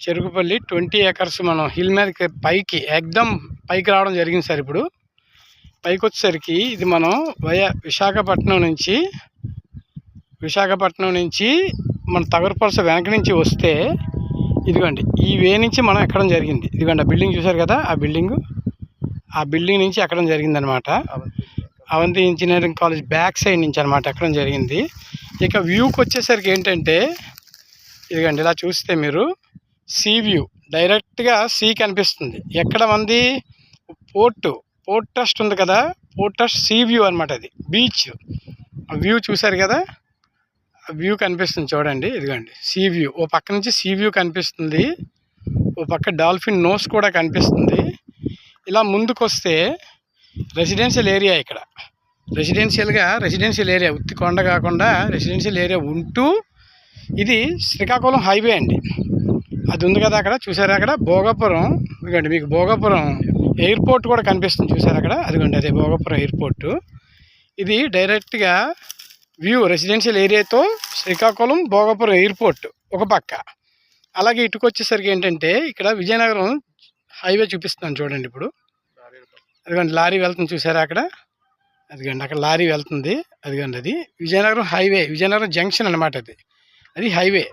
Cherukupalli 20 acres మనం hill మీదకి పైకి ఎక్దమ్ పైకి రావడం జరిగింది సార్. ఇప్పుడు పైకి వచ్చేసరికి ఇది మనం విశాఖపట్నం నుంచి మన తగరపలస వెనక నుంచి వస్తే ఇదిగోండి ఈ వే నుంచి మనం ఎక్కడం జరిగింది. ఇదిగోండి ఆ బిల్డింగ్ చూసారు కదా, ఆ బిల్డింగ్ నుంచి ఎక్కడం జరిగింది అనమాట. Avanthi engineering college back side నుంచి అనమాట ఎక్కడం జరిగింది. ఇక వ్యూకి వచ్చేసరికి ఏంటంటే ఇదిగోండి ఇలా చూస్తే మీరు సీ వ్యూ డైరెక్ట్గా సీ కనిపిస్తుంది. ఎక్కడ మంది పోర్ట్ ట్రస్ట్ ఉంది కదా, పోర్ట్ ట్రస్ట్ సీ వ్యూ అనమాట. అది బీచ్ వ్యూ చూసారు కదా, వ్యూ కనిపిస్తుంది చూడండి. ఇదిగోండి సీ వ్యూ, ఓ పక్క నుంచి సీ వ్యూ కనిపిస్తుంది, ఓ పక్క డాల్ఫిన్ నోస్ కూడా కనిపిస్తుంది. ఇలా ముందుకు వస్తే రెసిడెన్షియల్ ఏరియా, ఇక్కడ రెసిడెన్షియల్ ఏరియా ఉత్తి కొండ కాకుండా రెసిడెన్షియల్ ఏరియా ఉంటూ ఇది శ్రీకాకుళం హైవే అండి. అది ఉంది కదా అక్కడ చూసారా, అక్కడ భోగాపురం. ఇదిగోండి మీకు భోగాపురం ఎయిర్పోర్ట్ కూడా కనిపిస్తుంది చూసారు అక్కడ, అదిగోండి అదే భోగాపురం ఎయిర్పోర్టు. ఇది డైరెక్ట్గా వ్యూ రెసిడెన్షియల్ ఏరియాతో శ్రీకాకుళం భోగాపురం ఎయిర్పోర్ట్ ఒక పక్క. అలాగే ఇటుకు వచ్చేసరికి ఏంటంటే ఇక్కడ విజయనగరం హైవే చూపిస్తున్నాను చూడండి. ఇప్పుడు అదిగోండి లారీ వెళ్తుంది చూసారా అక్కడ, అదిగోండి అక్కడ లారీ వెళ్తుంది. అదిగోండి అది విజయనగరం హైవే, విజయనగరం జంక్షన్ అనమాట. అది హైవే.